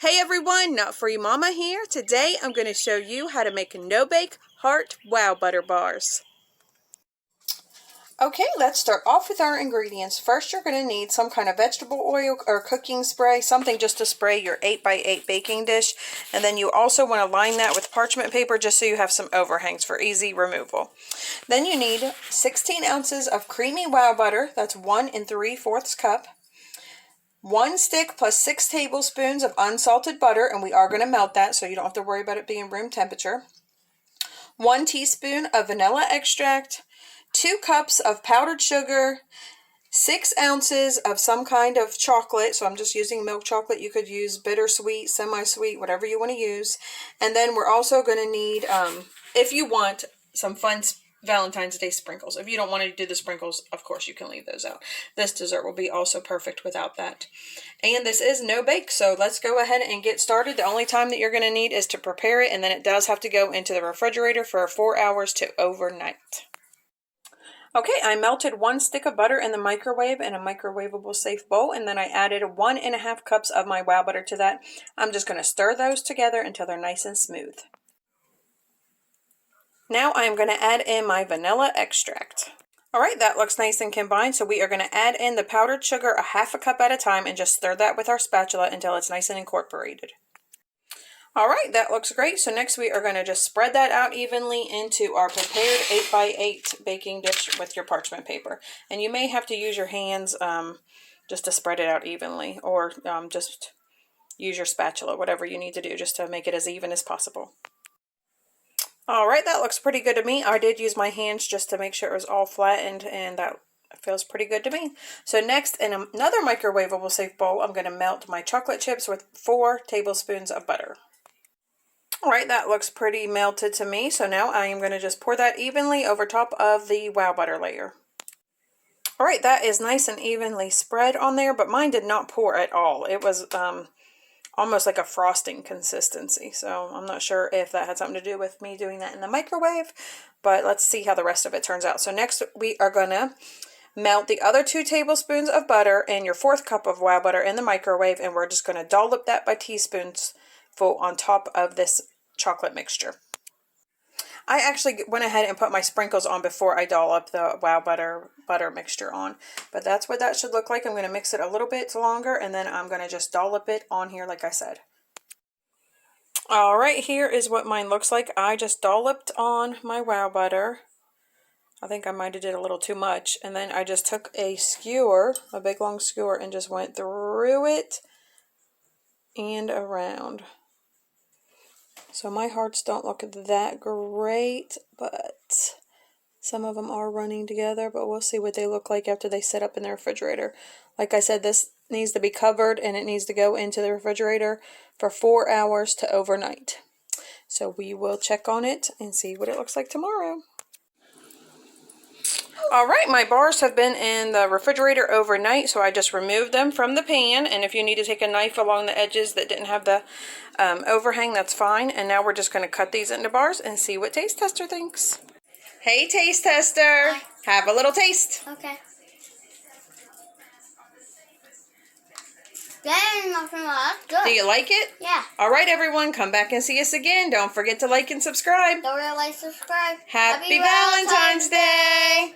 Hey everyone, Not Free Mama here. Today I'm going to show you how to make no-bake heart Wowbutter bars. Okay, let's start off with our ingredients. First, you're going to need some kind of vegetable oil or cooking spray, something just to spray your 8x8 baking dish. And then you also want to line that with parchment paper just so you have some overhangs for easy removal. Then you need 16 ounces of creamy Wowbutter, that's 1 3/4 cup. 1 stick plus 6 tablespoons of unsalted butter, and we are going to melt that so you don't have to worry about it being room temperature. 1 teaspoon of vanilla extract, 2 cups of powdered sugar, 6 ounces of some kind of chocolate, so I'm just using milk chocolate. You could use bittersweet, semi-sweet, whatever you want to use. And then we're also going to need, if you want, some fun Valentine's Day sprinkles. If you don't want to do the sprinkles, of course you can leave those out. This dessert will be also perfect without that. And this is no bake, so let's go ahead and get started. The only time that you're going to need is to prepare it, and then it does have to go into the refrigerator for 4 hours to overnight. Okay, I melted 1 stick of butter in the microwave in a microwavable safe bowl, and then I added 1 1/2 cups of my Wowbutter to that. I'm just going to stir those together until they're nice and smooth. Now I'm going to add in my vanilla extract. Alright, that looks nice and combined, so we are going to add in the powdered sugar 1/2 cup at a time and just stir that with our spatula until it's nice and incorporated. Alright, that looks great. So next we are going to just spread that out evenly into our prepared 8x8 baking dish with your parchment paper. And you may have to use your hands just to spread it out evenly, or just use your spatula, whatever you need to do just to make it as even as possible. Alright, that looks pretty good to me. I did use my hands just to make sure it was all flattened, and that feels pretty good to me. So next, in another microwavable safe bowl, I'm going to melt my chocolate chips with 4 tablespoons of butter. Alright, that looks pretty melted to me. So now I am going to just pour that evenly over top of the Wowbutter layer. Alright, that is nice and evenly spread on there, but mine did not pour at all. It was almost like a frosting consistency, so I'm not sure if that had something to do with me doing that in the microwave, but let's see how the rest of it turns out. So next we are going to melt the other 2 tablespoons of butter and your 4th cup of Wowbutter in the microwave, and we're just going to dollop that by teaspoons full on top of this chocolate mixture. I actually went ahead and put my sprinkles on before I dollop the Wowbutter butter mixture on. But that's what that should look like. I'm going to mix it a little bit longer, and then I'm going to just dollop it on here like I said. Alright, here is what mine looks like. I just dolloped on my Wowbutter. I think I might have did a little too much. And then I just took a skewer, a big long skewer, and just went through it and around. So my hearts don't look that great, but some of them are running together, but we'll see what they look like after they sit up in the refrigerator. Like I said, this needs to be covered and it needs to go into the refrigerator for 4 hours to overnight. So we will check on it and see what it looks like tomorrow. Alright, my bars have been in the refrigerator overnight, so I just removed them from the pan. And if you need to take a knife along the edges that didn't have the overhang, that's fine. And now we're just going to cut these into bars and see what Taste Tester thinks. Hey, Taste Tester. Hi. Have a little taste. Okay. Then nothing left. Good. Do you like it? Yeah. Alright, everyone, come back and see us again. Don't forget to like and subscribe. Don't forget to like, subscribe. Happy Valentine's Day.